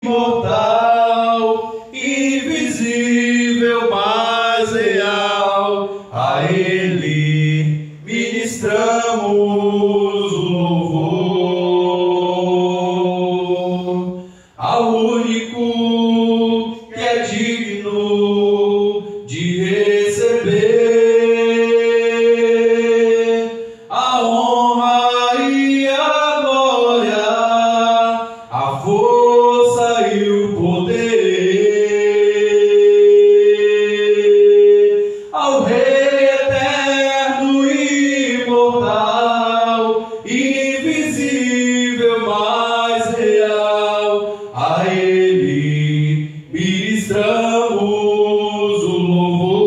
imortal, invisível, mas real, a Ele ministramos o louvor, ao único que é digno de receber a honra e a glória, a força e o poder, ao Rei eterno e imortal, invisível, mas real, a Ele ministramos o louvor.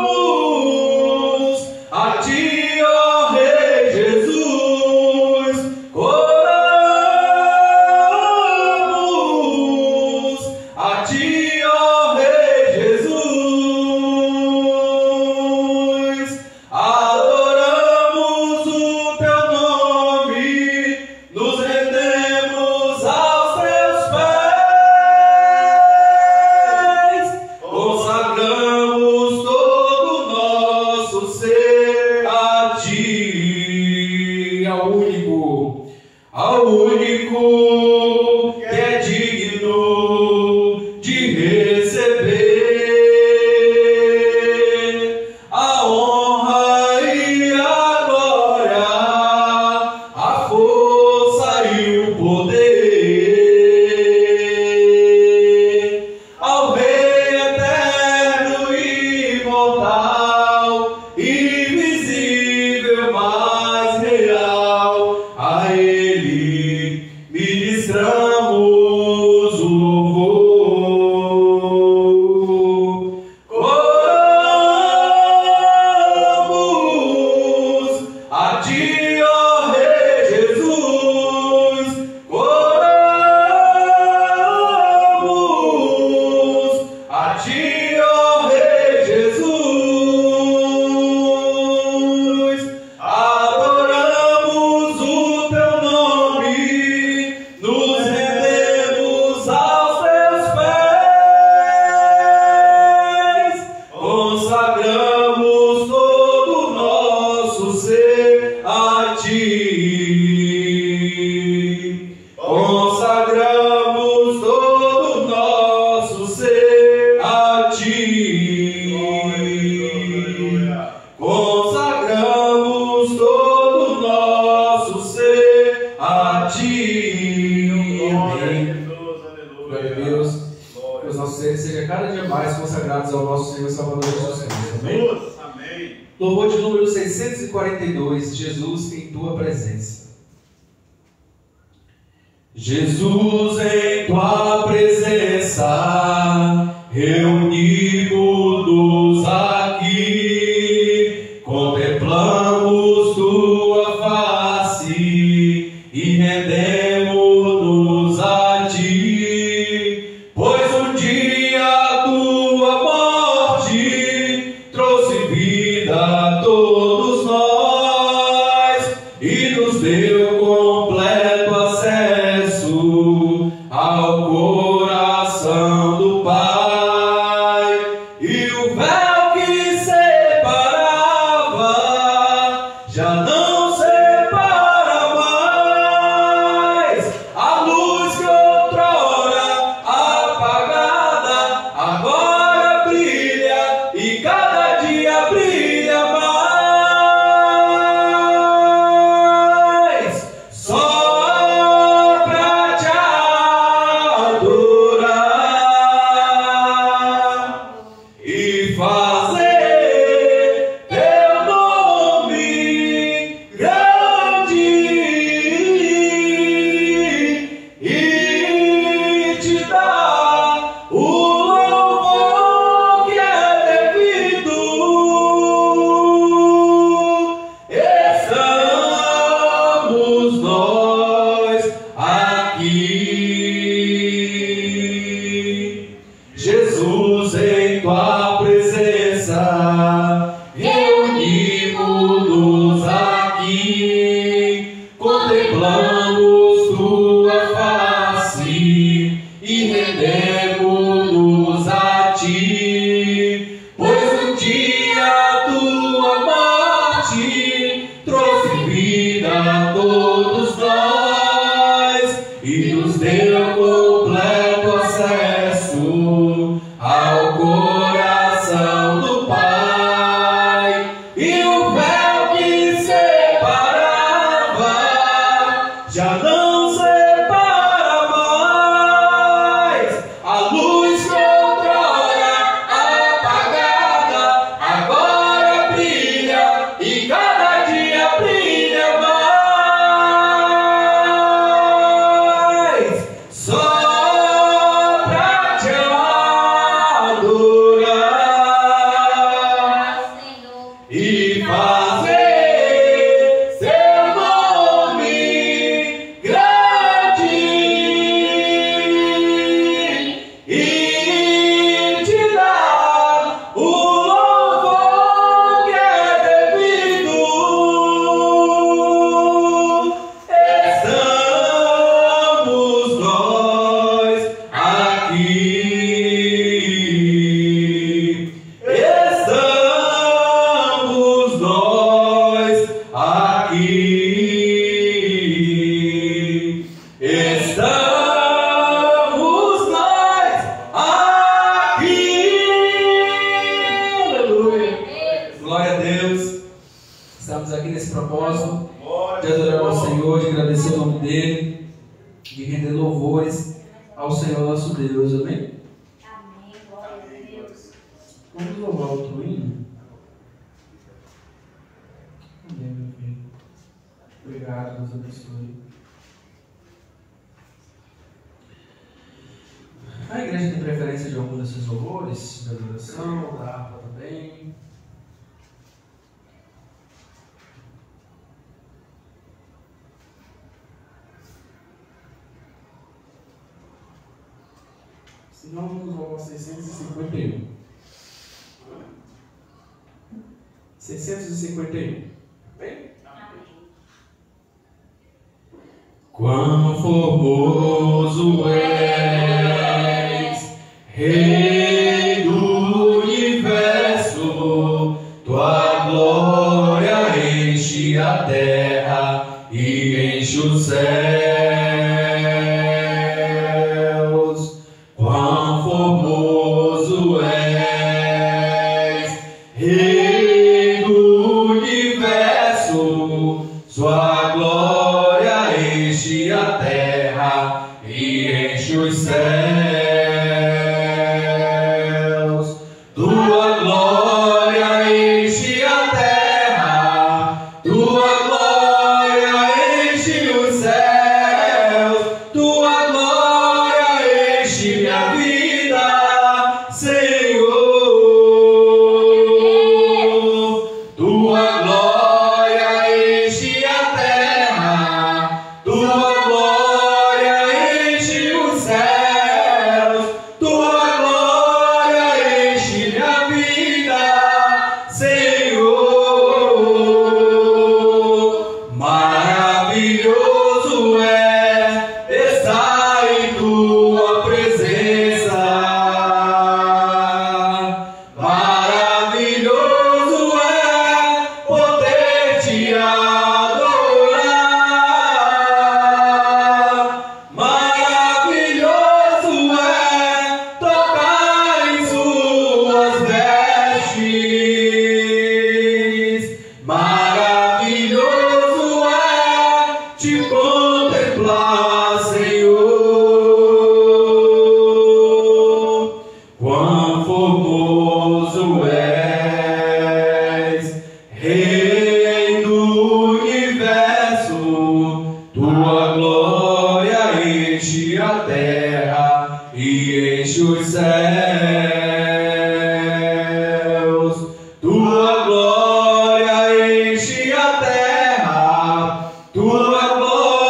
Coramos a Ti, ó Rei Jesus, coramos a Ti, ó Rei Jesus, adoramos o Teu nome, nos rendemos aos Teus pés, consagramos todo o nosso ser a Ti, ao único que é digno de receber a honra e a glória, a força e o poder, ao Rei eterno e imortal, invisível, mas real, a Ele ministramos o louvor. Coramos a Ti, ó Rei Jesus, coramos a Ti, ó Rei Jesus, adoramos o Teu nome, nos rendemos aos Teus pés, consagramos todo o nosso ser a Ti, consagramos todo o nosso ser a Ti, consagramos todo o nosso ser a Ti. Amém. Glória a Deus. Que os nossos seres sejam cada dia mais consagrados ao nosso Senhor e Salvador Jesus Cristo. Amém. Amém. Louvor de número 642, Jesus em Tua presença. Jesus em Tua presença, reunimos-nos aqui, contemplamos Tua face e rendemos-nos a Ti, pois um dia a Tua morte trouxe vida a todos nós e nos deu completo acesso ao coração do Pai. E o véu que separava já não separa mais. A luz que outrora apagada agora brilha e cada dia brilha mais. contemplamos tua face e rendemos-nos a ti, pois um dia tua morte trouxe vida a todos nós e nos deu completo acesso ao coração do Pai. E o véu que separava já não separa mais. A luz que outrora apagada agora brilha e cada dia brilha mais. Só pra te adorar e fazer seu nome grande e te dar o louvor que é devido. Estamos nós aqui. Estamos nós aqui. Estamos nós aqui. Aleluia. Glória a Deus. Estamos aqui nesse propósito de adorar ao Senhor, de agradecer o nome dele, de render louvores ao Senhor nosso Deus. Amém? Amém, glória a Deus. Vamos louvar outro hino? Amém, meu filho. Obrigado, Deus abençoe. A igreja tem preferência de algum desses louvores? Da adoração, da harpa também? Se não, vamos louvar 651. 651. Bem? Quão formoso és, Rei do universo, tua glória enche a terra e enche os céus. Quão formoso és, Rei do universo, sua glória enche a terra e enche os céus. Tua glória enche a terra, tua glória enche os céus, tua glória enche minha vida, Senhor. Tua glória enche a terra, tua glória enche os céus, tua glória enche minha vida, Senhor. Maravilhoso é estar em tua presença. Maravilhoso é poder te adorar. Maravilhoso é tocar em suas vestes. Maravilhoso é te contemplar, Senhor. Quão formoso és, Rei do universo, tua glória enche a terra e enche os céus. Tua glória enche a terra, tua glória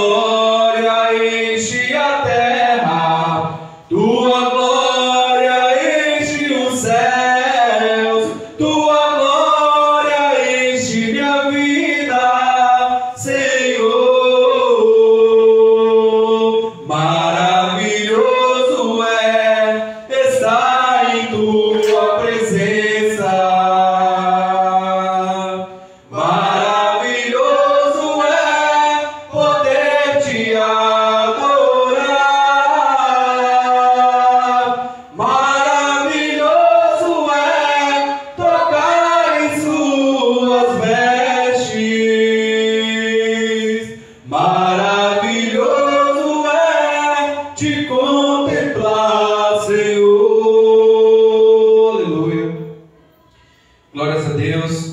glória enche a terra, tua glória enche os céus, tua glória enche minha vida, Senhor. Maravilhoso é estar em tua presença. Maravilhoso é poder te adorar. Maravilhoso é tocar em suas vestes. Maravilhoso é te contemplar, Senhor. Aleluia. Glórias a Deus.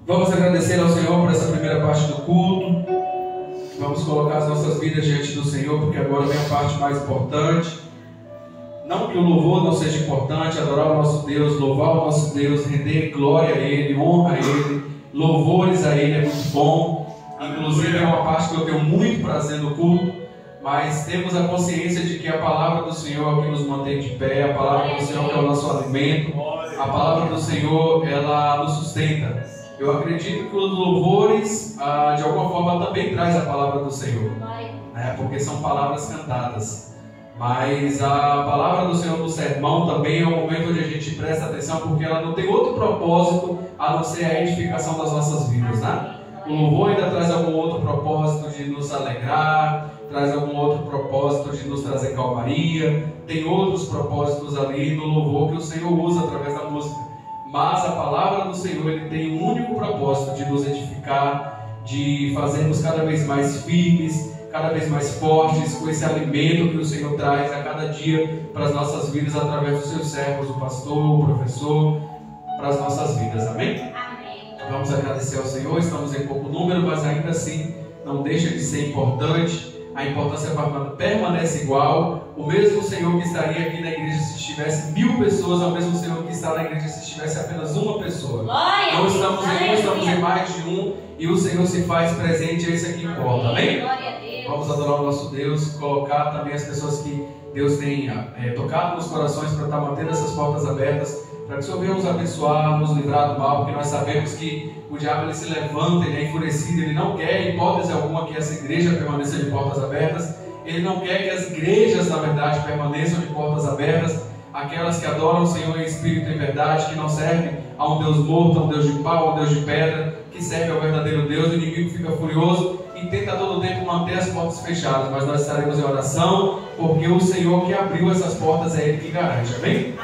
Vamos agradecer ao Senhor por essa primeira parte do culto. Vamos colocar as nossas vidas diante do Senhor, porque agora vem a parte mais importante. Não que o louvor não seja importante, adorar o nosso Deus, louvar o nosso Deus, render glória a Ele, honra a Ele, louvores a Ele é muito bom. Inclusive é uma parte que eu tenho muito prazer no culto, mas temos a consciência de que a palavra do Senhor é o que nos mantém de pé, a palavra do Senhor é o nosso alimento, a palavra do Senhor ela nos sustenta. Eu acredito que os louvores, de alguma forma, também traz a palavra do Senhor, né? Porque são palavras cantadas. Mas a palavra do Senhor no sermão também é um momento onde a gente presta atenção, porque ela não tem outro propósito a não ser a edificação das nossas vidas, né? O louvor ainda traz algum outro propósito de nos alegrar, traz algum outro propósito de nos trazer calmaria, tem outros propósitos ali no louvor que o Senhor usa através da música. Mas a palavra do Senhor ele tem um único propósito de nos edificar, de fazermos cada vez mais firmes, cada vez mais fortes com esse alimento que o Senhor traz a cada dia para as nossas vidas através dos seus servos, o pastor, o professor, para as nossas vidas. Amém? Amém. Vamos agradecer ao Senhor. Estamos em pouco número, mas ainda assim não deixa de ser importante. A importância permanece igual. O mesmo Senhor que estaria aqui na igreja se estivesse 1000 pessoas, é o mesmo Senhor que está na igreja se estivesse apenas uma pessoa. Não estamos em um, estamos em mais de um, e o Senhor se faz presente, é isso que importa. Amém? Vamos adorar o nosso Deus, colocar também as pessoas que Deus tem tocado nos corações para estar mantendo essas portas abertas, para que o Senhor venha nos abençoar, nos livrar do mal, porque nós sabemos que o diabo ele se levanta, ele é enfurecido, ele não quer, em hipótese alguma, que essa igreja permaneça de portas abertas, ele não quer que as igrejas, na verdade, permaneçam de portas abertas, aquelas que adoram o Senhor em espírito e em verdade, que não servem a um Deus morto, a um Deus de pau, a um Deus de pedra, que serve ao verdadeiro Deus. O inimigo fica furioso e tenta a todo tempo manter as portas fechadas, mas nós estaremos em oração, porque o Senhor que abriu essas portas é Ele que garante. Amém?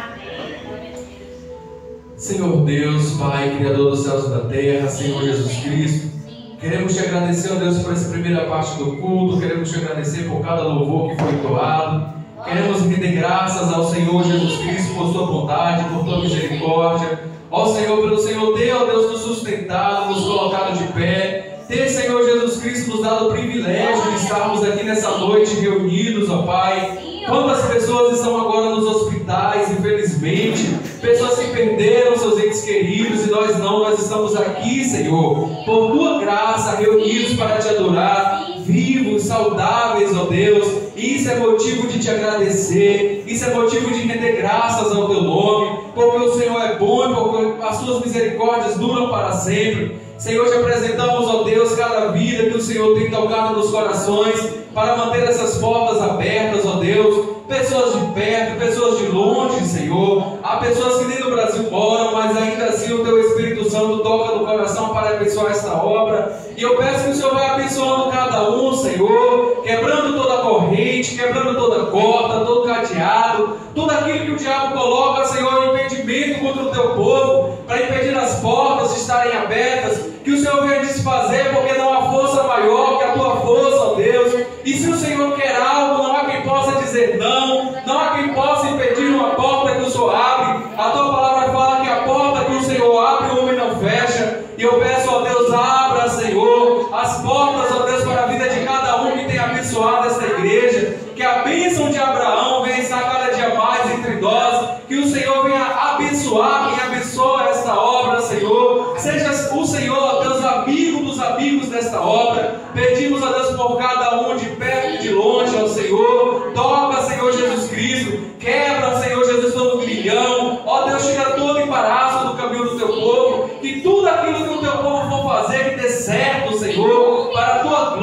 Senhor Deus, Pai, Criador dos céus e da terra, Senhor Jesus Cristo, queremos te agradecer, ó Deus, por essa primeira parte do culto, queremos te agradecer por cada louvor que foi entoado, queremos render graças ao Senhor Jesus Cristo por sua bondade, por tua misericórdia, ó Senhor, pelo Senhor ter, ó Deus, nos sustentado, nos colocado de pé, ter, Senhor Jesus Cristo, nos dado o privilégio de estarmos aqui nessa noite reunidos, ó Pai. Quantas pessoas estão agora nos hospitais, infelizmente, pessoas que perderam seus entes queridos, e nós não, nós estamos aqui, Senhor, por tua graça, reunidos para te adorar, vivos, saudáveis, ó Deus, e isso é motivo de te agradecer, isso é motivo de render graças ao teu nome, porque o Senhor é bom e porque as suas misericórdias duram para sempre. Senhor, te apresentamos, ó Deus, cada vida que o Senhor tem tocado nos corações, para manter essas portas abertas, ó Deus, pessoas de perto, pessoas de longe, Senhor, há pessoas que nem no Brasil moram, mas ainda assim o Teu Espírito Santo toca no coração para abençoar esta obra, e eu peço que o Senhor vai abençoando cada um, Senhor, quebrando toda a corrente, quebrando toda a corda, todo cadeado, tudo aquilo que o diabo coloca, Senhor, em impedimento contra o Teu povo, para impedir as portas de estarem abertas, que o Senhor venha desfazer, porque não há força maior que a Tua força, ó Deus. E se o Senhor quer algo, não há quem possa dizer não, não há quem possa impedir uma porta que o Senhor abre. A Tua palavra fala que a porta que o Senhor abre, o homem não fecha. E eu peço, ó Deus, abra, Senhor, as portas, ó Deus, para a vida de cada um que tem abençoado esta igreja. Que a bênção de Abraão venha estar cada dia mais entre nós. Que o Senhor venha abençoar quem abençoa esta obra, Senhor. Seja o Senhor, ó Deus, amigo dos amigos desta obra. Pedimos, ó Deus, por cada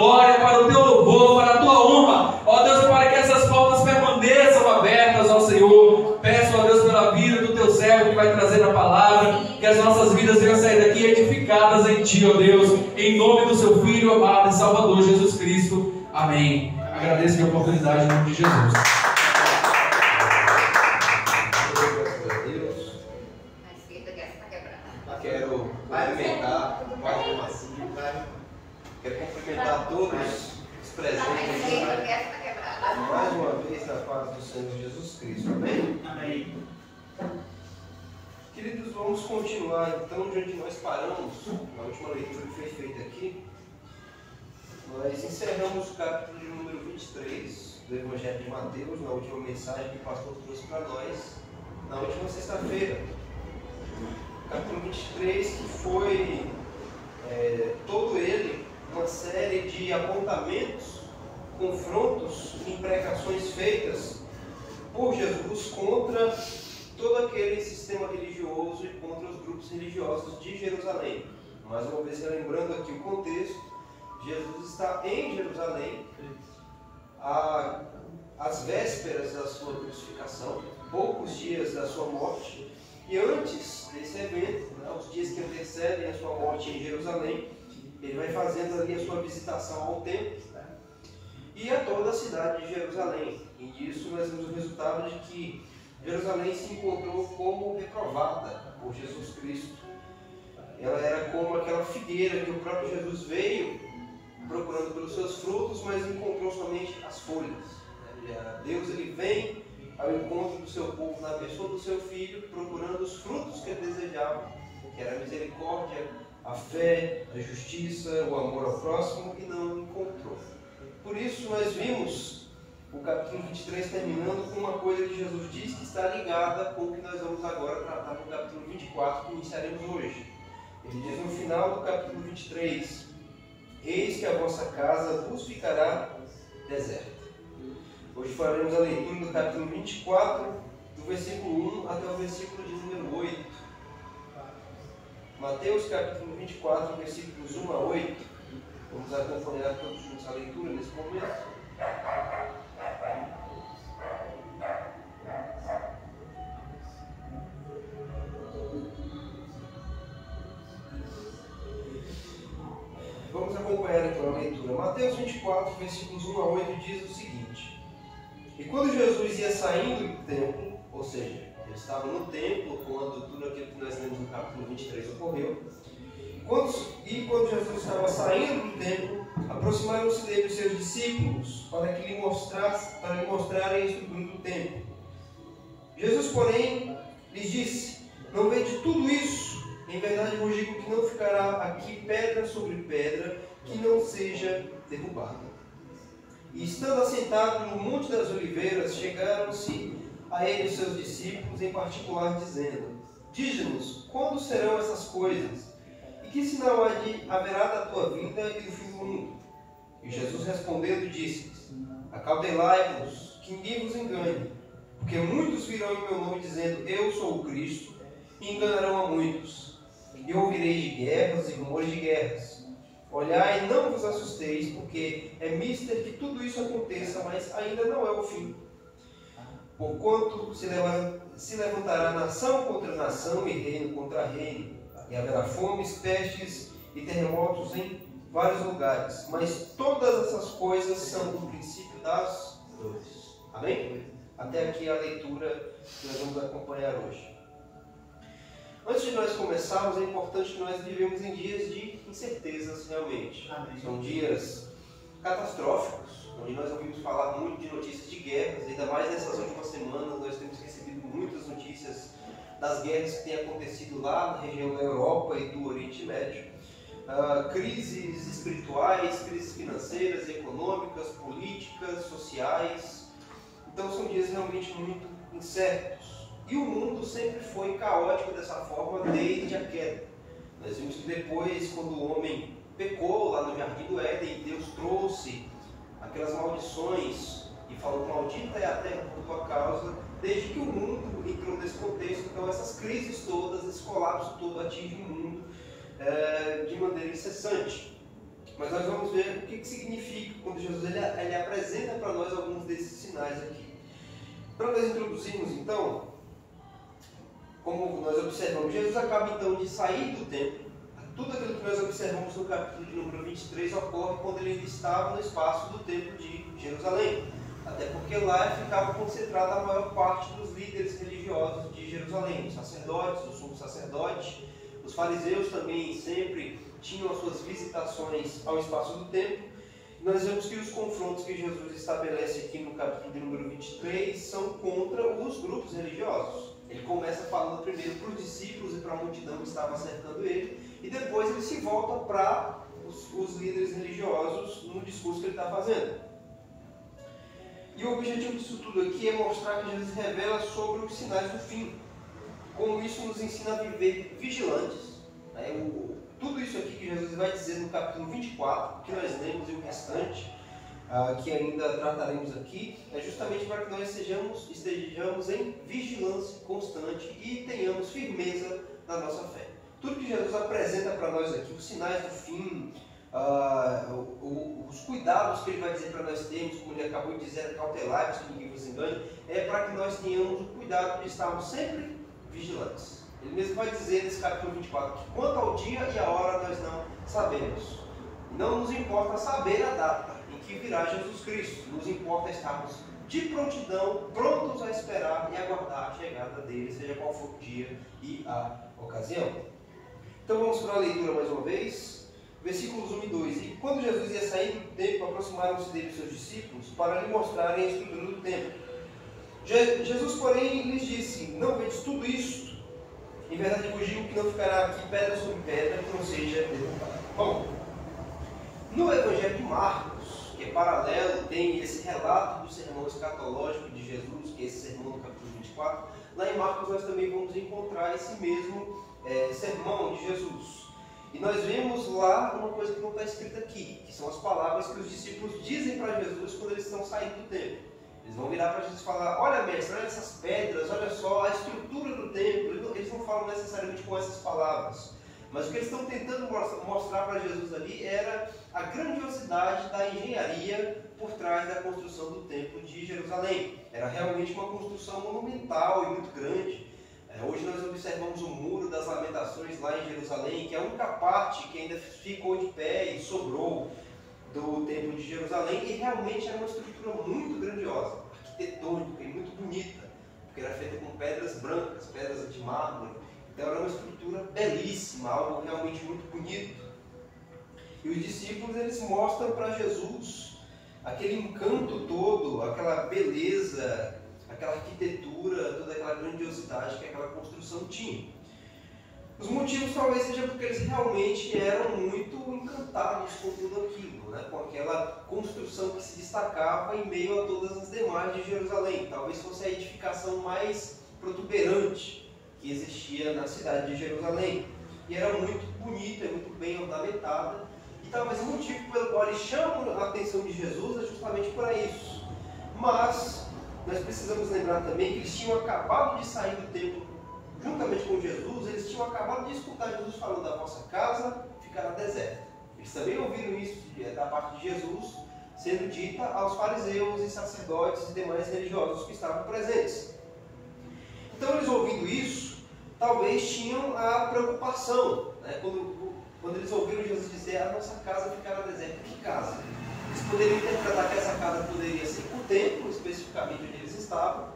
glória, para o teu louvor, para a tua honra. Ó Deus, para que essas portas permaneçam abertas ao Senhor. Peço, ó Deus, pela vida do teu servo que vai trazer a palavra, que as nossas vidas venham sair daqui edificadas em Ti, ó Deus, em nome do seu Filho amado e Salvador Jesus Cristo. Amém. Agradeço a oportunidade em nome de Jesus. Quero cumprimentar todos os presentes mais uma vez na paz do Senhor Jesus Cristo. Amém? Amém. Queridos, vamos continuar então de onde nós paramos na última leitura que foi feita aqui. Nós encerramos o capítulo de número 23 do Evangelho de Mateus, na última mensagem que o pastor trouxe para nós na última sexta-feira. Capítulo 23, que foi todo ele uma série de apontamentos, confrontos e imprecações feitas por Jesus contra todo aquele sistema religioso e contra os grupos religiosos de Jerusalém. Mais uma vez, relembrando aqui o contexto, Jesus está em Jerusalém às vésperas da sua crucificação, poucos dias da sua morte. E antes desse evento, os dias que antecedem a sua morte em Jerusalém, ele vai fazendo ali a sua visitação ao templo e a toda a cidade de Jerusalém. E disso nós vemos o resultado de que Jerusalém se encontrou como reprovada por Jesus Cristo. Ela era como aquela figueira que o próprio Jesus veio procurando pelos seus frutos, mas encontrou somente as folhas. Deus ele vem ao encontro do seu povo na pessoa do seu Filho, procurando os frutos que ele desejava, que era a misericórdia, a fé, a justiça, o amor ao próximo, e não encontrou. Por isso nós vimos o capítulo 23 terminando com uma coisa que Jesus diz que está ligada com o que nós vamos agora tratar no capítulo 24, que iniciaremos hoje. Ele diz no final do capítulo 23: eis que a vossa casa vos ficará deserta. Hoje faremos a leitura do capítulo 24, do versículo 1 até o versículo de número 8. Mateus capítulo 24, versículos 1 a 8. Vamos acompanhar todos juntos a leitura nesse momento. Vamos acompanhar então a leitura. Mateus 24, versículos 1 a 8 diz o seguinte: e quando Jesus ia saindo do templo, ou seja, ele estava no templo quando tudo aquilo que nós lemos no capítulo 23 ocorreu, e quando Jesus estava saindo do templo, aproximaram-se dele os seus discípulos para lhe mostrarem a estrutura do templo. Jesus, porém, lhes disse: não vede tudo isso? Em verdade vos digo que não ficará aqui pedra sobre pedra que não seja derrubada. E estando assentado no Monte das Oliveiras, chegaram-se a ele os seus discípulos, em particular, dizendo: dize-nos, quando serão essas coisas? E que sinal haverá da tua vinda e do fim do mundo? E Jesus respondendo disse-lhes: acautelai-vos, que ninguém vos engane, porque muitos virão em meu nome dizendo: eu sou o Cristo, e enganarão a muitos. E ouvireis de guerras e rumores de guerras. Olhai e não vos assusteis, porque é mister que tudo isso aconteça, mas ainda não é o fim. Porquanto se levantará nação contra nação e reino contra reino, e haverá fomes, pestes e terremotos em vários lugares. Mas todas essas coisas são o princípio das dores. Amém? Até aqui a leitura que nós vamos acompanhar hoje. Antes de nós começarmos, é importante que nós vivemos em dias de incertezas realmente. Amém. São dias catastróficos, onde nós ouvimos falar muito de notícias de guerras, ainda mais nessas últimas semanas nós temos recebido muitas notícias das guerras que têm acontecido lá na região da Europa e do Oriente Médio. Crises espirituais, crises financeiras, econômicas, políticas, sociais. Então são dias realmente muito incertos. E o mundo sempre foi caótico dessa forma desde a queda. Nós vimos que depois, quando o homem pecou lá no Jardim do Éden, Deus trouxe aquelas maldições e falou: maldita é a terra por tua causa. Desde que o mundo entrou nesse contexto, então essas crises todas, esse colapso todo atinge o mundo de maneira incessante. mas nós vamos ver o que significa quando Jesus ele apresenta para nós alguns desses sinais aqui. Para nós introduzirmos então, como nós observamos, Jesus acaba então de sair do templo. Tudo aquilo que nós observamos no capítulo de número 23 ocorre quando ele ainda estava no espaço do templo de Jerusalém. Até porque lá ficava concentrada a maior parte dos líderes religiosos de Jerusalém, os sacerdotes, o sumo sacerdote, os fariseus também sempre tinham as suas visitações ao espaço do templo. E nós vemos que os confrontos que Jesus estabelece aqui no capítulo de número 23 são contra os grupos religiosos. Ele começa falando primeiro para os discípulos e para a multidão que estava cercando ele, e depois ele se volta para os líderes religiosos no discurso que ele está fazendo. E o objetivo disso tudo aqui é mostrar que Jesus revela sobre os sinais do fim, como isso nos ensina a viver vigilantes. Tudo isso aqui que Jesus vai dizer no capítulo 24, que nós lemos e o restante, que ainda trataremos aqui, é justamente para que nós estejamos em vigilância constante e tenhamos firmeza na nossa fé. Tudo que Jesus apresenta para nós aqui, os sinais do fim, os cuidados que ele vai dizer para nós termos, como ele acabou de dizer, cautelar, que ninguém vos engane, é para que nós tenhamos o cuidado de estarmos sempre vigilantes. Ele mesmo vai dizer nesse capítulo 24 que quanto ao dia e a hora nós não sabemos. Não nos importa saber a data em que virá Jesus Cristo, nos importa estarmos de prontidão, prontos a esperar e aguardar a chegada dele, seja qual for o dia e a ocasião. Então vamos para a leitura mais uma vez, versículos 1 e 2. E quando Jesus ia sair do templo, aproximaram-se dele seus discípulos para lhe mostrarem a estrutura do templo. Jesus, porém, lhes disse: não vedes tudo isto? Em verdade vos digo que não ficará aqui pedra sobre pedra que não seja derrubada. Bom, no Evangelho de Marcos, que é paralelo, tem esse relato do sermão escatológico de Jesus, que é esse sermão do capítulo 24. Lá em Marcos nós também vamos encontrar esse mesmo sermão de Jesus. E nós vemos lá uma coisa que não está escrita aqui, que são as palavras que os discípulos dizem para Jesus quando eles estão saindo do templo. Eles vão virar para Jesus e falar: olha, mestre, olha essas pedras, olha só a estrutura do templo. Eles não falam necessariamente com essas palavras, mas o que eles estão tentando mostrar para Jesus ali era a grandiosidade da engenharia por trás da construção do templo de Jerusalém. Era realmente uma construção monumental e muito grande. Hoje nós observamos o Muro das Lamentações lá em Jerusalém, que é a única parte que ainda ficou de pé e sobrou do templo de Jerusalém, e realmente era uma estrutura muito grandiosa, arquitetônica e muito bonita, porque era feita com pedras brancas, pedras de mármore. Então era uma estrutura belíssima, algo realmente muito bonito. E os discípulos eles mostram para Jesus aquele encanto todo, aquela beleza, aquela arquitetura, toda aquela grandiosidade que aquela construção tinha. Os motivos talvez seja porque eles realmente eram muito encantados com tudo aquilo, né? Com aquela construção que se destacava em meio a todas as demais de Jerusalém. Talvez fosse a edificação mais protuberante que existia na cidade de Jerusalém. E era muito bonita, muito bem ornamentada. E talvez o motivo pelo qual eles chamam a atenção de Jesus é justamente por isso. Mas nós precisamos lembrar também que eles tinham acabado de sair do templo juntamente com Jesus. Eles tinham acabado de escutar Jesus falando: a vossa casa ficará deserta. Eles também ouviram isso da parte de Jesus sendo dita aos fariseus e sacerdotes e demais religiosos que estavam presentes. Então eles ouvindo isso, talvez tinham a preocupação, né? Quando eles ouviram Jesus dizer: a nossa casa ficará deserta. Que casa? Eles poderiam interpretar que essa casa poderia ser o templo, especificamente onde eles estavam,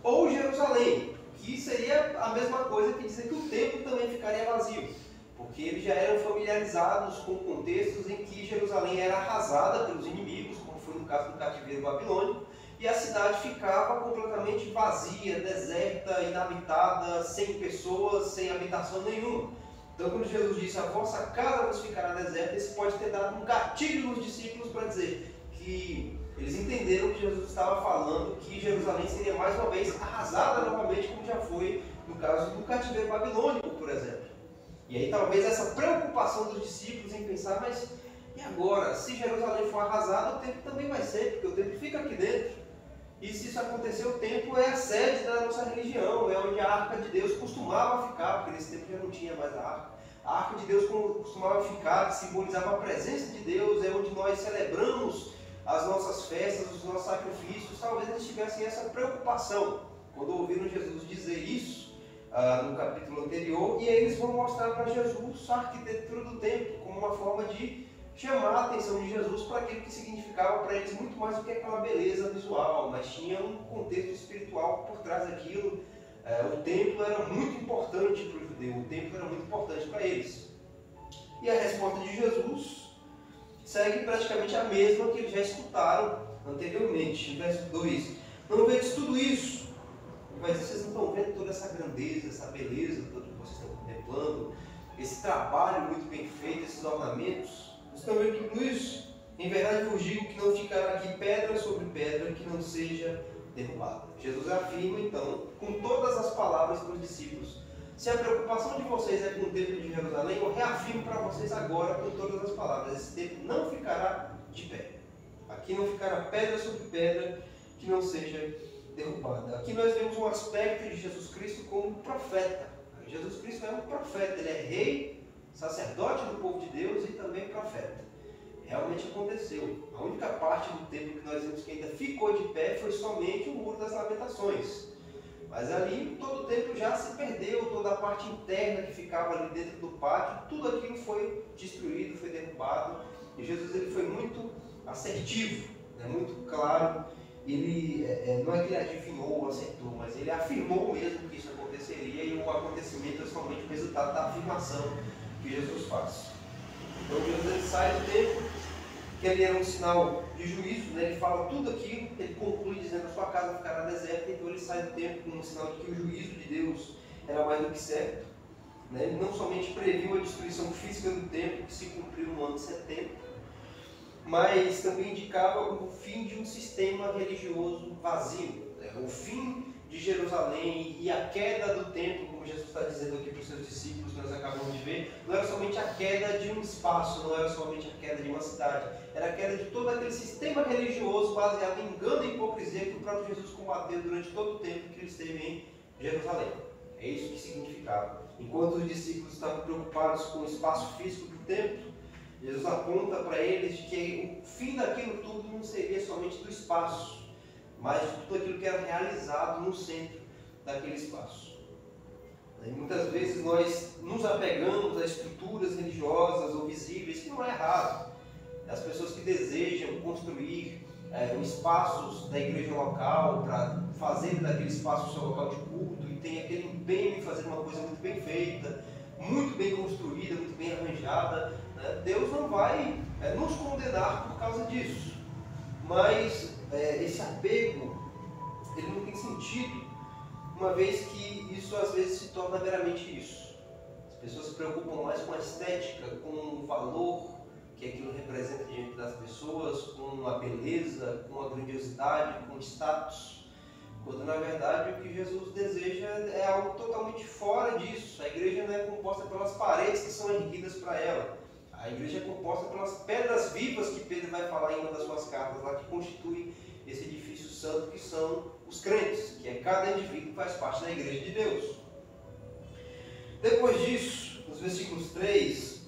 ou Jerusalém, que seria a mesma coisa que dizer que o templo também ficaria vazio, porque eles já eram familiarizados com contextos em que Jerusalém era arrasada pelos inimigos, como foi no caso do cativeiro babilônico, e a cidade ficava completamente vazia, deserta, inabitada, sem pessoas, sem habitação nenhuma. Então, quando Jesus disse: a vossa casa vos ficará deserta, isso pode ter dado um gatilho nos discípulos para dizer que eles entenderam que Jesus estava falando que Jerusalém seria mais uma vez arrasada novamente, como já foi no caso do cativeiro babilônico, por exemplo. E aí talvez essa preocupação dos discípulos em pensar: mas e agora? Se Jerusalém for arrasada, o templo também vai ser, porque o templo fica aqui dentro. E se isso acontecer, o templo é a sede da nossa religião, é onde a arca de Deus costumava ficar, porque nesse tempo já não tinha mais a arca. A arca de Deus costumava ficar, que simbolizava a presença de Deus, é onde nós celebramos as nossas festas, os nossos sacrifícios. Talvez eles tivessem essa preocupação quando ouviram Jesus dizer isso no capítulo anterior, e aí eles vão mostrar para Jesus a arquitetura do templo como uma forma de chamar a atenção de Jesus para aquilo que significava para eles muito mais do que aquela beleza visual, mas tinha um contexto espiritual por trás daquilo. O templo era muito importante para o judeu, o templo era muito importante para eles. E a resposta de Jesus segue praticamente a mesma que eles já escutaram anteriormente. Verso 2: não vedes tudo isso? Ele vai dizer: vocês não estão vendo toda essa grandeza, essa beleza, tudo que vocês estão contemplando, esse trabalho muito bem feito, esses ornamentos? Vocês estão vendo tudo isso? Em verdade vos digo que não ficará aqui pedra sobre pedra que não seja derrubada. Jesus afirma então, com todas as palavras para os discípulos: se a preocupação de vocês é com o templo de Jerusalém, eu reafirmo para vocês agora com todas as palavras: esse templo não ficará de pé. Aqui não ficará pedra sobre pedra que não seja derrubada. Aqui nós vemos um aspecto de Jesus Cristo como profeta. Jesus Cristo é um profeta, ele é rei, sacerdote do povo de Deus e também profeta. Realmente aconteceu. A única parte do templo que nós vimos que ainda ficou de pé foi somente o Muro das Lamentações. Mas ali todo o templo já se perdeu, toda a parte interna que ficava ali dentro do pátio, tudo aquilo foi destruído, foi derrubado. E Jesus ele foi muito assertivo, muito claro. Ele não é que ele adivinhou ou acertou, mas ele afirmou mesmo que isso aconteceria, e o acontecimento é somente o resultado da afirmação que Jesus faz. Então Jesus ele sai do templo, que ali era um sinal de juízo, ele fala tudo aquilo, ele conclui dizendo: a sua casa ficará deserta. Então ele sai do templo como um sinal de que o juízo de Deus era mais do que certo. Ele não somente previu a destruição física do templo, que se cumpriu no ano 70, mas também indicava o fim de um sistema religioso vazio, o fim de Jerusalém e a queda do templo, como Jesus está dizendo aqui para os seus discípulos, que nós acabamos de ver. Não era somente a queda de um espaço, não era somente a queda de uma cidade, era a queda de todo aquele sistema religioso baseado em engano e hipocrisia que o próprio Jesus combateu durante todo o tempo que ele esteve em Jerusalém. É isso que significava. Enquanto os discípulos estavam preocupados com o espaço físico do templo, Jesus aponta para eles que o fim daquilo tudo não seria somente do espaço, mas de tudo aquilo que era realizado no centro daquele espaço. E muitas vezes nós nos apegamos a estruturas religiosas ou visíveis, que não é errado. As pessoas que desejam construir espaços da igreja local para fazer daquele espaço o seu local de culto e tem aquele empenho em fazer uma coisa muito bem feita, muito bem construída, muito bem arranjada, Deus não vai nos condenar por causa disso. Mas esse apego, ele não tem sentido, uma vez que isso às vezes se torna meramente isso. As pessoas se preocupam mais com a estética, com o valor que aquilo representa diante das pessoas, com a beleza, com a grandiosidade, com o status, quando na verdade o que Jesus deseja é algo totalmente fora disso. A igreja não é composta pelas paredes que são erguidas para ela. A igreja é composta pelas pedras vivas que Pedro vai falar em uma das suas cartas lá, que constituem esse edifício santo, que são os crentes, que é cada indivíduo que faz parte da igreja de Deus. Depois disso, nos versículos 3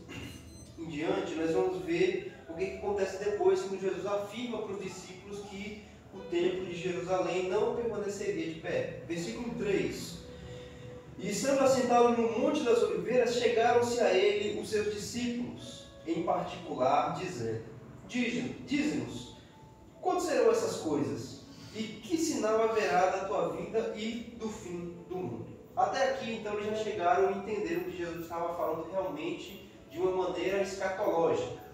em diante, nós vamos ver o que acontece depois, quando Jesus afirma para os discípulos que o templo de Jerusalém não permaneceria de pé. Versículo 3: e estando assentado no Monte das Oliveiras, chegaram-se a ele os seus discípulos, em particular, dizendo: dize-nos, quando serão essas coisas? E que sinal haverá da tua vinda e do fim do mundo? Até aqui, então, eles já chegaram e entenderam que Jesus estava falando realmente de uma maneira escatológica.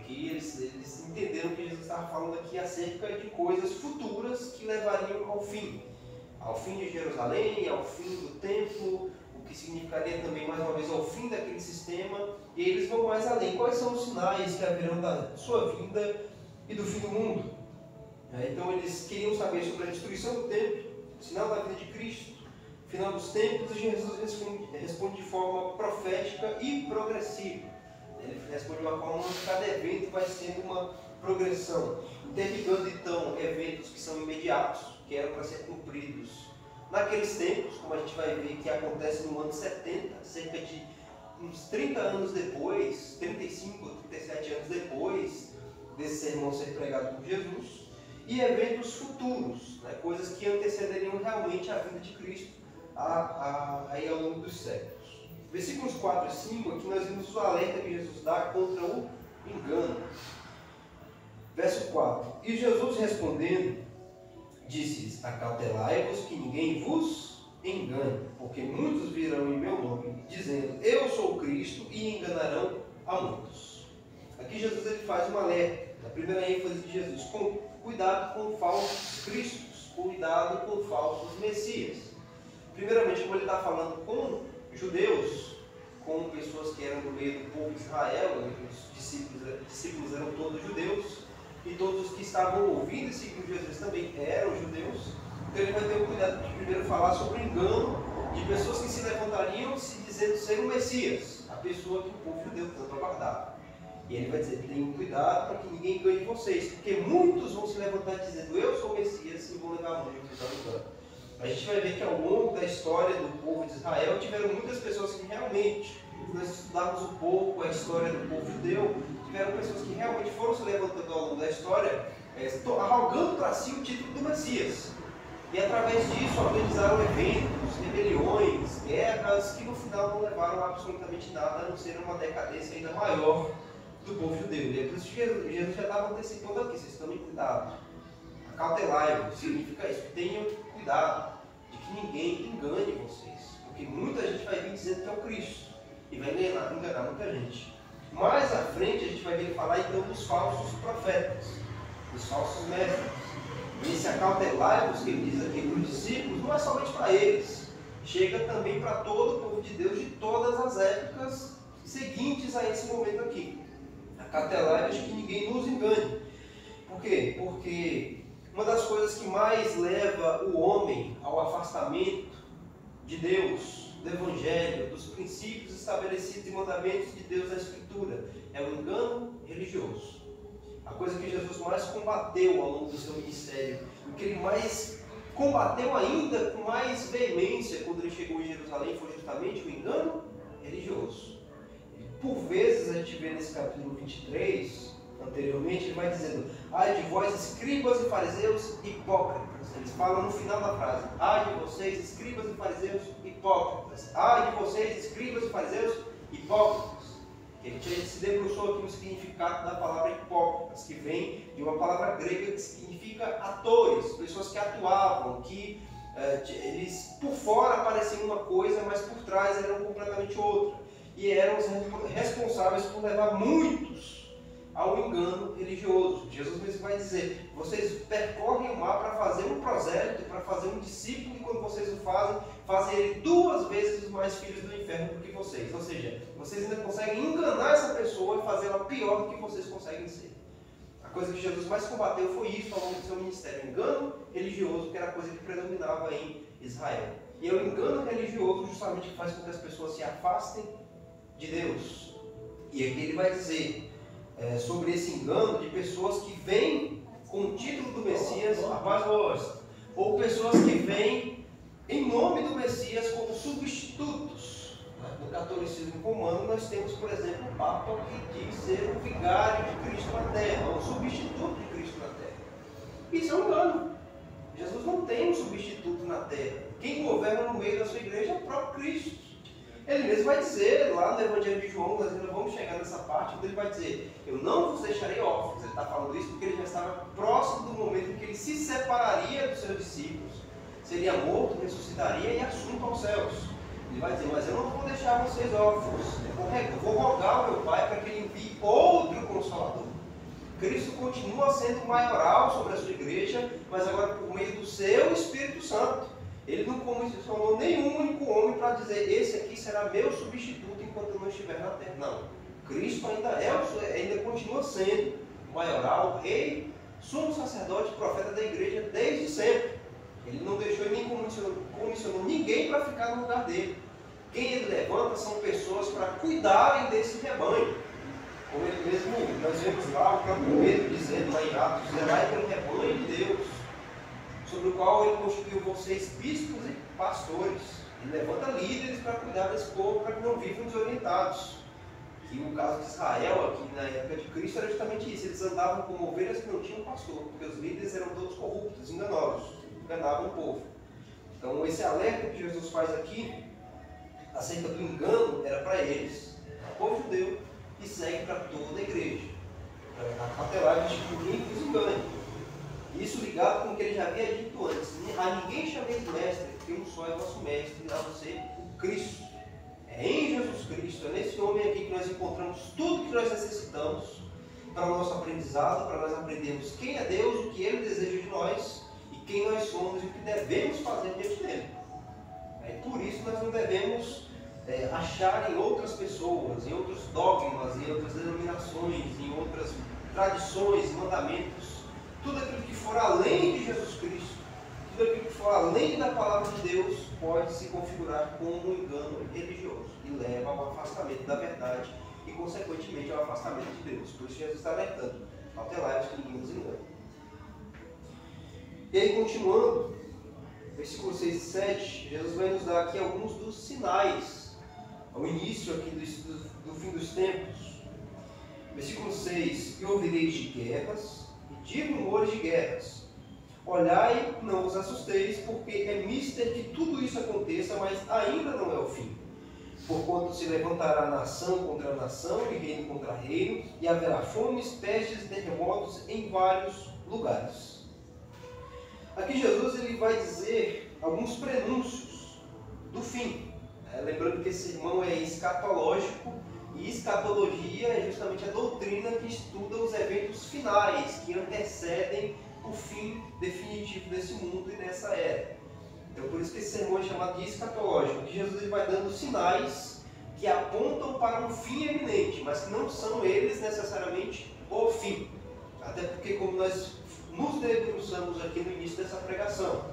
Que eles entenderam que Jesus estava falando aqui acerca de coisas futuras que levariam ao fim de Jerusalém, ao fim do templo, o que significaria também, mais uma vez, ao fim daquele sistema. E eles vão mais além. Quais são os sinais que haverão da sua vinda e do fim do mundo? Então eles queriam saber sobre a destruição do templo, o sinal da vinda de Cristo, o final dos tempos, e Jesus responde de forma profética e progressiva. Ele responde de uma forma onde cada evento vai sendo uma progressão, interligando então eventos que são imediatos, que eram para ser cumpridos naqueles tempos, como a gente vai ver que acontece no ano 70, cerca de uns 30 anos depois, 35 ou 37 anos depois desse sermão ser pregado por Jesus, e eventos futuros, né, coisas que antecederiam realmente a vinda de Cristo aí ao longo dos séculos. Versículos 4 e 5, aqui nós vimos o alerta que Jesus dá contra o engano. Verso 4: E Jesus respondendo, disse-lhes: Acautelai-vos que ninguém vos engane, porque muitos virão em meu nome, dizendo: Eu sou o Cristo, e enganarão a muitos. Aqui Jesus ele faz um alerta, a primeira ênfase de Jesus: cuidado com falsos cristos, cuidado com falsos messias. Primeiramente, como ele está falando com judeus, com pessoas que eram do meio do povo de Israel, os discípulos eram todos judeus, e todos os que estavam ouvindo e seguindo Jesus também eram judeus. Então ele vai ter o cuidado de primeiro falar sobre o engano de pessoas que se levantariam se dizendo ser o Messias, a pessoa que o povo judeu tanto aguardava. E ele vai dizer: tenham cuidado para que ninguém engane vocês, porque muitos vão se levantar dizendo: eu sou o Messias, e vão levar muitos ao engano. A gente vai ver que ao longo da história do povo de Israel tiveram muitas pessoas que realmente, se nós estudarmos um pouco a história do povo judeu, tiveram pessoas que realmente foram se levantando ao longo da história, arrogando para si o título do Messias. E através disso organizaram eventos, rebeliões, guerras, que no final não levaram absolutamente nada, a não ser uma decadência ainda maior do povo judeu. E é por isso que Jesus já estava antecipando aqui: vocês tomem cuidado. Acautelai-vos significa isso: tenham cuidado de que ninguém engane vocês, porque muita gente vai vir dizendo que é o Cristo e vai enganar muita gente. Mais à frente a gente vai ver falar então dos falsos profetas, dos falsos mestres. Esse acautelai-vos que ele diz aqui para os discípulos não é somente para eles, chega também para todo o povo de Deus de todas as épocas seguintes a esse momento aqui. Acautelai-vos que ninguém nos engane. Por quê? Porque uma das coisas que mais leva o homem ao afastamento de Deus, do Evangelho, dos princípios estabelecidos e mandamentos de Deus na Escritura, é o engano religioso. A coisa que Jesus mais combateu ao longo do seu ministério, o que ele mais combateu ainda com mais veemência quando ele chegou em Jerusalém, foi justamente o engano religioso. Por vezes a gente vê nesse capítulo 23, anteriormente, ele vai dizendo: ai de vós, escribas e fariseus hipócritas. Eles falam no final da frase: ai de vocês, escribas e fariseus hipócritas. Ai de vocês, escribas e fariseus hipócritas. Ele se debruçou aqui no significado da palavra hipócritas, que vem de uma palavra grega que significa atores, pessoas que atuavam, que eles por fora pareciam uma coisa, mas por trás eram completamente outra. E eram os responsáveis por levar muitos ao engano religioso. Jesus mesmo vai dizer: vocês percorrem o mar para fazer um prosélito, para fazer um discípulo, e quando vocês o fazem ele 2 vezes mais filhos do inferno do que vocês. Ou seja, vocês ainda conseguem enganar essa pessoa e fazê-la pior do que vocês conseguem ser. A coisa que Jesus mais combateu foi isso ao longo do seu ministério: engano religioso, que era a coisa que predominava em Israel. E é o engano religioso justamente que faz com que as pessoas se afastem de Deus. E aqui ele vai dizer sobre esse engano de pessoas que vêm com o título do Messias, a paz vossa, ou pessoas que vêm em nome do Messias como substitutos. No catolicismo romano nós temos, por exemplo, o Papa que diz ser o vigário de Cristo na Terra, ou substituto de Cristo na Terra. Isso é um engano. Jesus não tem um substituto na Terra. Quem governa no meio da sua igreja é o próprio Cristo. Ele mesmo vai dizer lá no Evangelho de João, nós ainda vamos chegar nessa parte, onde ele vai dizer: eu não vos deixarei órfãos. Ele está falando isso porque ele já estava próximo do momento em que ele se separaria dos seus discípulos, seria morto, ressuscitaria e assunto aos céus. Ele vai dizer: mas eu não vou deixar vocês órfãos, eu vou rogar ao meu Pai para que ele envie outro Consolador. Cristo continua sendo maioral sobre a sua igreja, mas agora por meio do seu Espírito Santo. Ele não comissionou nenhum único homem para dizer: esse aqui será meu substituto enquanto eu não estiver na terra. Não. Cristo ainda continua sendo maioral, rei, sumo sacerdote, profeta da igreja desde sempre. Ele não deixou e nem comissionou ninguém para ficar no lugar dele. Quem ele levanta são pessoas para cuidarem desse rebanho. Como ele mesmo, nós vemos lá o próprio Pedro dizendo lá em Atos: zerai pelo rebanho de Deus, sobre o qual ele constituiu vocês bispos e pastores. Ele levanta líderes para cuidar desse povo, para que não vivam desorientados. E o caso de Israel, aqui na época de Cristo, era justamente isso. Eles andavam como ovelhas que não tinham pastor, porque os líderes eram todos corruptos, enganosos, enganavam o povo. Então esse alerta que Jesus faz aqui, acerca do engano, era para eles, o povo judeu, e segue para toda a igreja. Até lá, a gente ninguém vos engane. Isso ligado com o que ele já havia dito antes. A ninguém chameis de mestre, porque um só é vosso mestre, a não ser o Cristo. É em Jesus Cristo, é nesse homem aqui que nós encontramos tudo que nós necessitamos para o nosso aprendizado, para nós aprendermos quem é Deus, o que Ele deseja de nós e quem nós somos e o que devemos fazer diante dele. Por isso nós não devemos achar em outras pessoas, em outros dogmas, em outras denominações, em outras tradições, mandamentos, tudo aquilo que for além de Jesus Cristo, tudo aquilo que for além da palavra de Deus pode se configurar como um engano religioso e leva ao afastamento da verdade e, consequentemente, ao afastamento de Deus. Por isso Jesus está alertando: cautelai-vos que ninguém nos engane. E aí, continuando, versículos 6 e 7, Jesus vai nos dar aqui alguns dos sinais, ao início aqui do fim dos tempos. Versículo 6: e ouvireis de guerras e de rumores de guerras. Olhai, não vos assusteis, porque é mister que tudo isso aconteça, mas ainda não é o fim. Porquanto se levantará nação contra nação e reino contra reino, e haverá fomes, pestes e terremotos em vários lugares. Aqui Jesus ele vai dizer alguns prenúncios do fim. Lembrando que esse sermão é escatológico, e escatologia é justamente a doutrina que estuda os eventos finais, que antecedem o fim definitivo desse mundo e dessa era. Então por isso que esse sermão é chamado de escatológico, que Jesus ele vai dando sinais que apontam para um fim eminente, mas que não são eles necessariamente o fim. Até porque, como nós nos debruçamos aqui no início dessa pregação,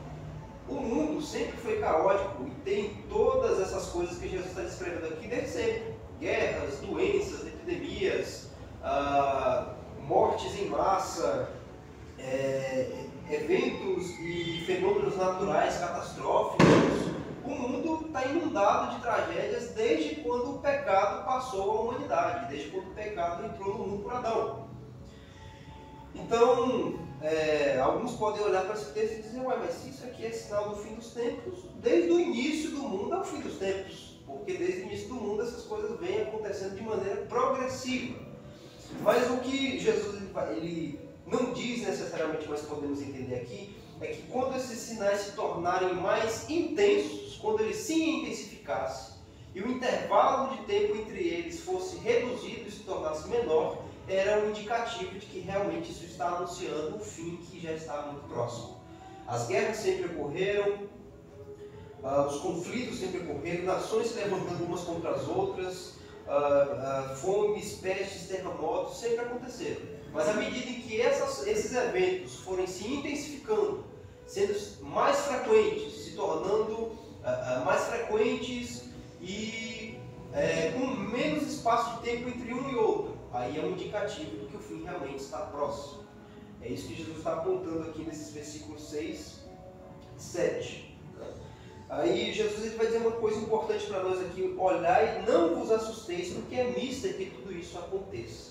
o mundo sempre foi caótico e tem todas essas coisas que Jesus está descrevendo aqui desde sempre: guerras, doenças, epidemias, mortes em massa, eventos e fenômenos naturais catastróficos. O mundo está inundado de tragédias desde quando o pecado passou a humanidade, desde quando o pecado entrou no mundo por Adão. Então, alguns podem olhar para esse texto e dizer: ué, mas isso aqui é sinal do fim dos tempos? Desde o início do mundo é o fim dos tempos, porque desde o início do mundo essas coisas vêm acontecendo de maneira progressiva. Mas o que Jesus ele não diz necessariamente, mas podemos entender aqui, é que quando esses sinais se tornarem mais intensos, quando eles se intensificassem e o intervalo de tempo entre eles fosse reduzido e se tornasse menor, era um indicativo de que realmente isso está anunciando um fim que já está muito próximo. As guerras sempre ocorreram, os conflitos sempre ocorreram, nações se levantando umas contra as outras, fomes, pestes, terremotos sempre aconteceram. Mas à medida em que esses eventos forem se intensificando, sendo mais frequentes, se tornando mais frequentes e com menos espaço de tempo entre um e outro, aí é um indicativo de que o fim realmente está próximo. É isso que Jesus está apontando aqui nesses versículos 6 e 7. Aí Jesus ele vai dizer uma coisa importante para nós aqui: olhai, não vos assusteis, porque é mister que tudo isso aconteça.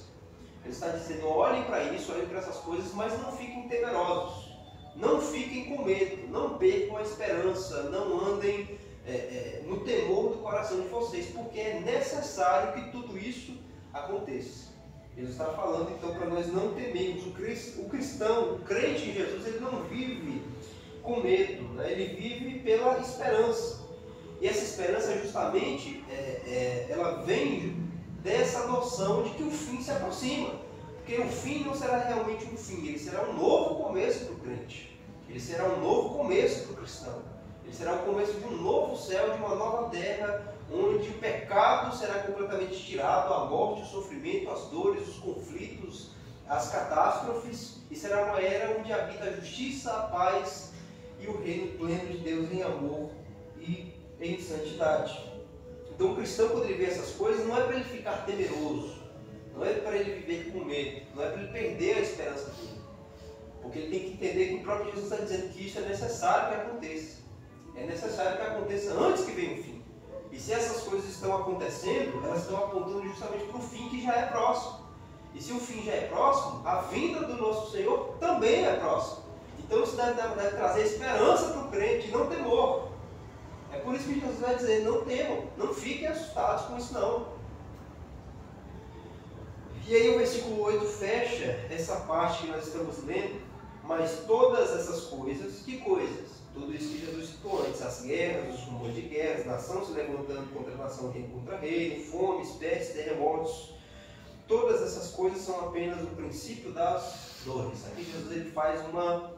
Ele está dizendo: olhem para isso, olhem para essas coisas, mas não fiquem temerosos, não fiquem com medo, não percam a esperança, não andem no temor do coração de vocês, porque é necessário que tudo isso aconteça. Ele está falando então para nós não temermos. O cristão, o crente em Jesus, ele não vive com medo, né? Ele vive pela esperança. E essa esperança justamente ela vem dessa noção de que o fim se aproxima. Porque o fim não será realmente um fim, ele será um novo começo para o crente. Ele será um novo começo para o cristão. Ele será o começo de um novo céu, de uma nova terra, onde o pecado será completamente tirado, a morte, o sofrimento, as dores, os conflitos, as catástrofes, e será uma era onde habita a justiça, a paz e o reino pleno de Deus em amor e em santidade. Então o cristão, quando ele vê essas coisas, não é para ele ficar temeroso, não é para ele viver com medo, não é para ele perder a esperança dele. Porque ele tem que entender que o próprio Jesus está dizendo que isso é necessário que aconteça. é necessário que aconteça antes que venha o fim. E se essas coisas estão acontecendo, elas estão apontando justamente para o fim que já é próximo. E se o fim já é próximo, a vinda do nosso Senhor também é próxima. Então isso deve trazer esperança para o crente, não temor. É por isso que Jesus vai dizer, não temam, não fiquem assustados com isso não. E aí o versículo 8 fecha essa parte que nós estamos lendo, mas todas essas coisas, que coisas? Tudo isso que Jesus citou antes, as guerras, os rumores de guerras, nação se levantando contra nação, reino contra reino, fomes, pestes, terremotos. Todas essas coisas são apenas o princípio das dores. Aqui Jesus ele faz uma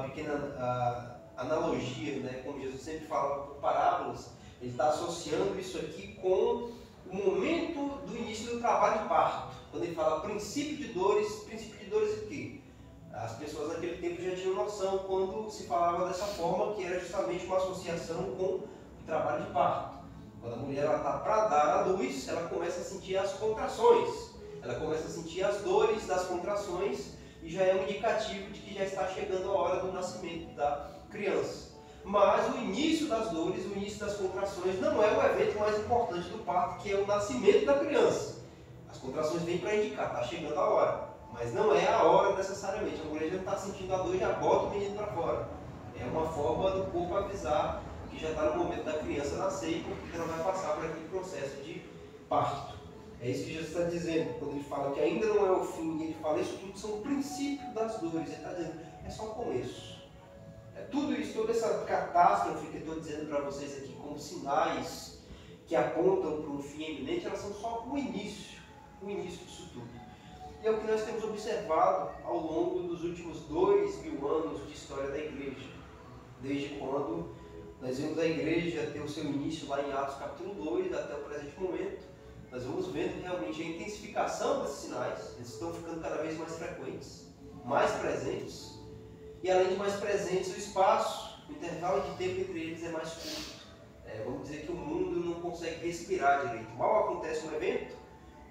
pequena analogia, né? Como Jesus sempre fala por parábolas, ele está associando isso aqui com o momento do início do trabalho de parto. Quando ele fala princípio de dores o quê? As pessoas naquele tempo já tinham noção quando se falava dessa forma, que era justamente uma associação com o trabalho de parto. Quando a mulher está para dar à luz, ela começa a sentir as contrações, ela começa a sentir as dores das contrações e já é um indicativo de que já está chegando a hora do nascimento da criança. Mas o início das dores, o início das contrações não é o evento mais importante do parto, que é o nascimento da criança. As contrações vêm para indicar, está chegando a hora, mas não é a hora necessariamente. A mulher já está sentindo a dor e já bota o menino para fora. É uma forma do corpo avisar que já está no momento da criança nascer e porque ela vai passar por aquele processo de parto. É isso que Jesus está dizendo, quando ele fala que ainda não é o fim, e ele fala isso tudo são o princípio das dores. Ele está dizendo, é só o começo. Tudo isso, toda essa catástrofe que eu estou dizendo para vocês aqui como sinais que apontam para um fim iminente, elas são só o início disso tudo. E é o que nós temos observado ao longo dos últimos 2000 anos de história da igreja. Desde quando nós vemos a igreja ter o seu início lá em Atos capítulo 2 até o presente momento, nós vamos vendo realmente a intensificação desses sinais. Eles estão ficando cada vez mais frequentes, mais presentes. E além de mais presentes, o espaço, o intervalo de tempo entre eles é mais curto. Vamos dizer que o mundo não consegue respirar direito. Mal acontece um evento,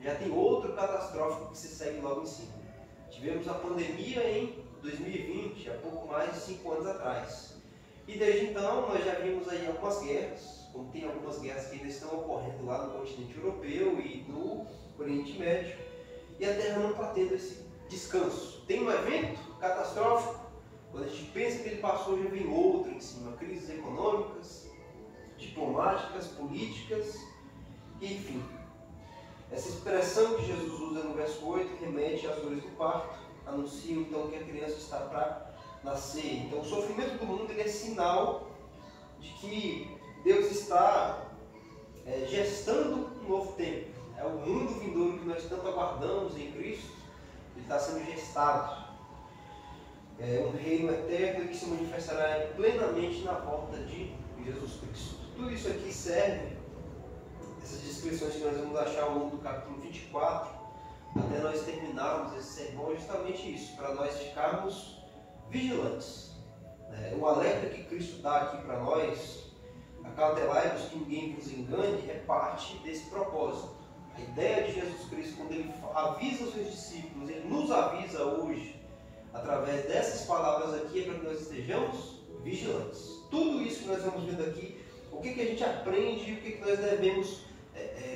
já tem outro catastrófico que se segue logo em cima. Tivemos a pandemia em 2020, há pouco mais de 5 anos atrás. E desde então nós já vimos aí algumas guerras, como tem algumas guerras que ainda estão ocorrendo lá no continente europeu e no Oriente Médio. E a Terra não está tendo esse descanso. Tem um evento catastrófico, quando a gente pensa que ele passou, já vem outro em cima. Crises econômicas, diplomáticas, políticas, e enfim. Essa expressão que Jesus usa no verso 8 remete às dores do parto, anuncia então que a criança está para nascer. Então o sofrimento do mundo ele é sinal de que Deus está gestando um novo tempo. É o mundo vindouro que nós tanto aguardamos em Cristo, ele está sendo gestado. É um reino eterno que se manifestará plenamente na volta de Jesus Cristo. Tudo isso aqui serve, essas descrições que nós vamos achar ao longo do capítulo 24, até nós terminarmos esse sermão, é justamente isso, para nós ficarmos vigilantes. O alerta que Cristo dá aqui para nós, acautelai-vos que ninguém vos engane, é parte desse propósito. A ideia de Jesus Cristo, quando ele avisa os seus discípulos, ele nos avisa hoje, através dessas palavras aqui, é para que nós estejamos vigilantes. Tudo isso que nós vamos vendo aqui, o que a gente aprende e o que nós devemos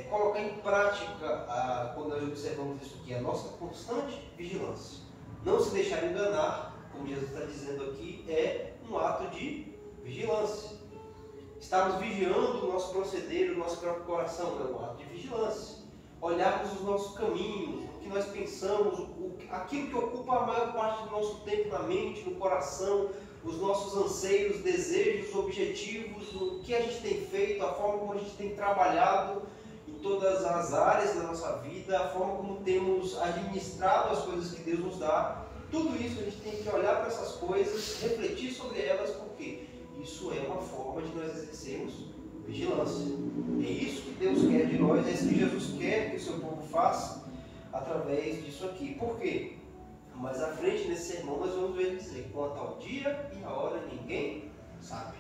colocar em prática quando nós observamos isso aqui, a nossa constante vigilância. Não se deixar enganar, como Jesus está dizendo aqui, é um ato de vigilância. Estarmos vigiando o nosso proceder, o nosso próprio coração, é um ato de vigilância. Olharmos os nossos caminhos, o que nós pensamos, aquilo que ocupa a maior parte do nosso tempo na mente, no coração, os nossos anseios, desejos, objetivos, o que a gente tem feito, a forma como a gente tem trabalhado em todas as áreas da nossa vida, a forma como temos administrado as coisas que Deus nos dá. Tudo isso a gente tem que olhar para essas coisas, refletir sobre elas, porque isso é uma forma de nós exercermos vigilância. É isso que Deus quer de nós, é isso que Jesus quer que o seu povo faça através disso aqui. Por quê? Mais à frente nesse sermão nós vamos ver ele dizer: quanto ao dia e a hora ninguém sabe.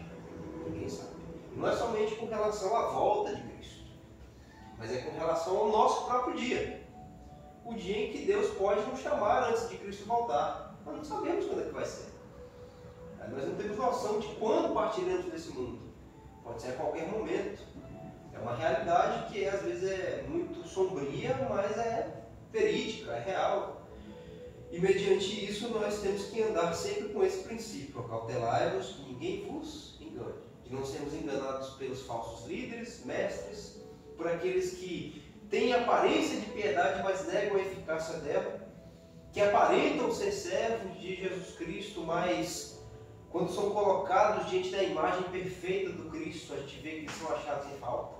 Ninguém sabe. Não é somente com relação à volta de Cristo, mas é com relação ao nosso próprio dia. O dia em que Deus pode nos chamar antes de Cristo voltar. Nós não sabemos quando é que vai ser. Mas nós não temos noção de quando partiremos desse mundo. Pode ser a qualquer momento. É uma realidade que às vezes é muito sombria, mas é verídica, é real. E mediante isso nós temos que andar sempre com esse princípio: acautelai-vos que ninguém vos engane. De não sermos enganados pelos falsos líderes, mestres, por aqueles que têm aparência de piedade, mas negam a eficácia dela, que aparentam ser servos de Jesus Cristo, mas quando são colocados diante da imagem perfeita do Cristo, a gente vê que eles são achados em falta.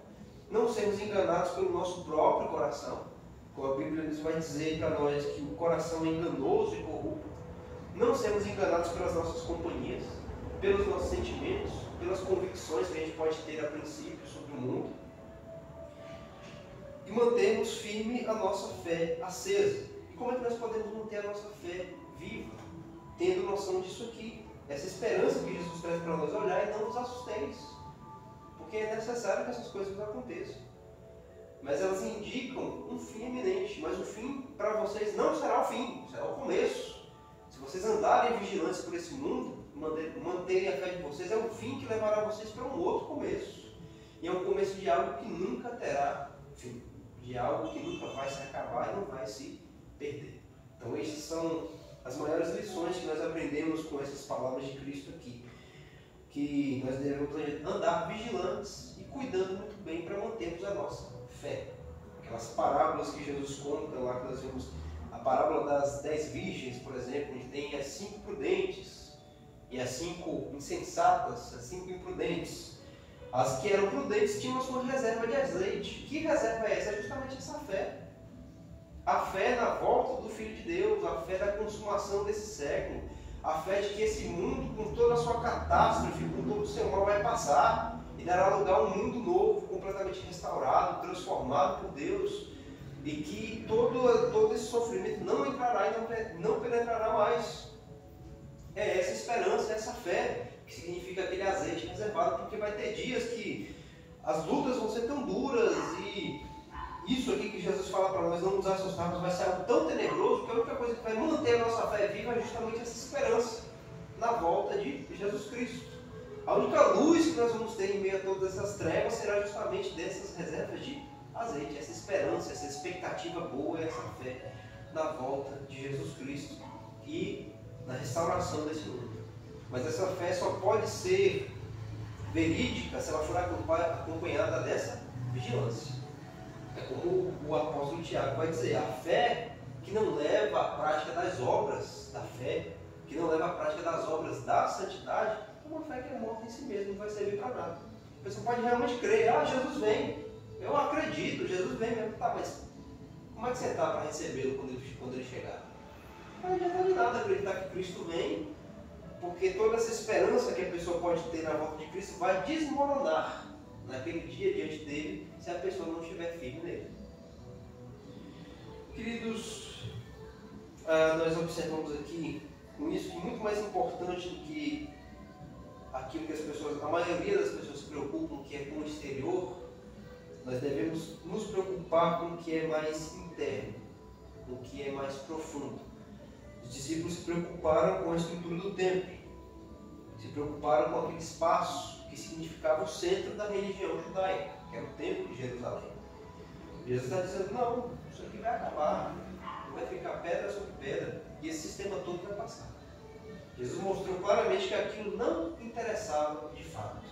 Não sermos enganados pelo nosso próprio coração, como a Bíblia nos vai dizer para nós que o coração é enganoso e corrupto. Não sermos enganados pelas nossas companhias, pelos nossos sentimentos, pelas convicções que a gente pode ter a princípio sobre o mundo. E mantermos firme a nossa fé acesa. E como é que nós podemos manter a nossa fé viva? Tendo noção disso aqui. Essa esperança que Jesus traz para nós: olhar e não vos assusteis. Porque é necessário que essas coisas aconteçam. Mas elas indicam um fim iminente. Mas o fim para vocês não será o fim, será o começo. Se vocês andarem vigilantes por esse mundo, manterem a fé de vocês, é o fim que levará vocês para um outro começo. E é um começo de algo que nunca terá fim. De algo que nunca vai se acabar e não vai se perder. Então estas são as maiores lições que nós aprendemos com essas palavras de Cristo aqui. Que nós devemos andar vigilantes e cuidando muito bem para mantermos a nossa fé. Aquelas parábolas que Jesus conta lá, que nós vimos, a parábola das 10 virgens, por exemplo, onde tem as 5 prudentes e as 5 insensatas, as 5 imprudentes. As que eram prudentes tinham a sua reserva de azeite. Que reserva é essa? É justamente essa fé. A fé na volta do Filho de Deus, a fé da consumação desse século, a fé de que esse mundo, com toda a sua catástrofe, com todo o seu mal, vai passar e dará lugar a um mundo novo, completamente restaurado, transformado por Deus, e que todo esse sofrimento não entrará e não penetrará mais. É essa esperança, essa fé, que significa aquele azeite reservado, porque vai ter dias que as lutas vão ser tão duras e isso aqui que Jesus fala para nós, não nos assustarmos, vai ser algo tão tenebroso que a única coisa que vai manter a nossa fé viva é justamente essa esperança na volta de Jesus Cristo. A única luz que nós vamos ter em meio a todas essas trevas será justamente dessas reservas de azeite, essa esperança, essa expectativa boa, essa fé na volta de Jesus Cristo e na restauração desse mundo. Mas essa fé só pode ser verídica se ela for acompanhada dessa vigilância. É como o apóstolo Tiago vai dizer: a fé que não leva à prática das obras da fé, que não leva à prática das obras da santidade, é uma fé que é morta em si mesma, não vai servir para nada. A pessoa pode realmente crer: ah, Jesus vem, eu acredito, Jesus vem mesmo. Tá, mas como é que você está para recebê-lo quando ele chegar? Não adianta de nada acreditar que Cristo vem, porque toda essa esperança que a pessoa pode ter na volta de Cristo vai desmoronar naquele dia diante dele, se a pessoa não estiver firme nele. Queridos, nós observamos aqui com isso que muito mais importante do que aquilo que as pessoas, a maioria das pessoas se preocupam, que é com o exterior, nós devemos nos preocupar com o que é mais interno, com o que é mais profundo. Os discípulos se preocuparam com a estrutura do templo, se preocuparam com aquele espaço que significava o centro da religião judaica, que era o templo de Jerusalém. Jesus está dizendo: não, isso aqui vai acabar, vai ficar pedra sobre pedra, e esse sistema todo vai passar. Jesus mostrou claramente que aquilo não interessava de fato,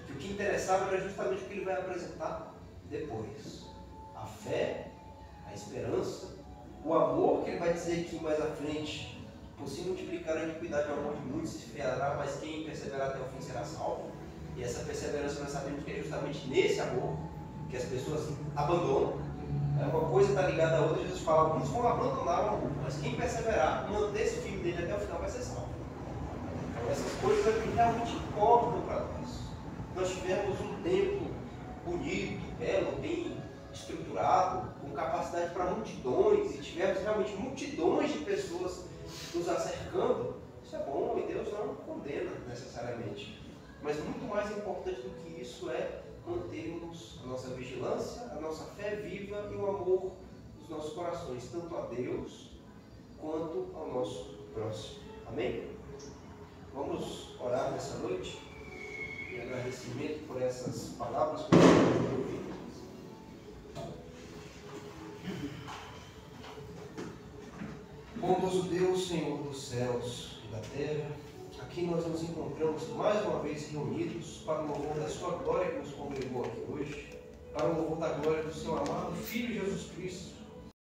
que o que interessava era justamente o que ele vai apresentar depois: a fé, a esperança, o amor, que ele vai dizer aqui mais à frente: por se multiplicar a iniquidade, o amor de muitos se esfriará, mas quem perseverar até o fim será salvo. E essa perseverança nós sabemos que é justamente nesse amor que as pessoas abandonam. Uma coisa está ligada à outra. Jesus fala: alguns vão abandonar o amor, mas quem perseverar, manter-se firme dele até o final, vai ser salvo. Então essas coisas aqui realmente importam para nós. Nós tivemos um templo bonito, belo, bem estruturado, com capacidade para multidões, e tivemos realmente multidões de pessoas nos acercando. Isso é bom, e Deus não condena necessariamente. Mas muito mais importante do que isso é mantermos a nossa vigilância, a nossa fé viva e o amor dos nossos corações, tanto a Deus quanto ao nosso próximo. Amém? Vamos orar nessa noite, em agradecimento por essas palavras que nós temos ouvido. Bondoso Deus, Senhor dos céus e da terra, aqui nós nos encontramos mais uma vez reunidos para o louvor da sua glória que nos congregou aqui hoje, para o louvor da glória do seu amado Filho Jesus Cristo,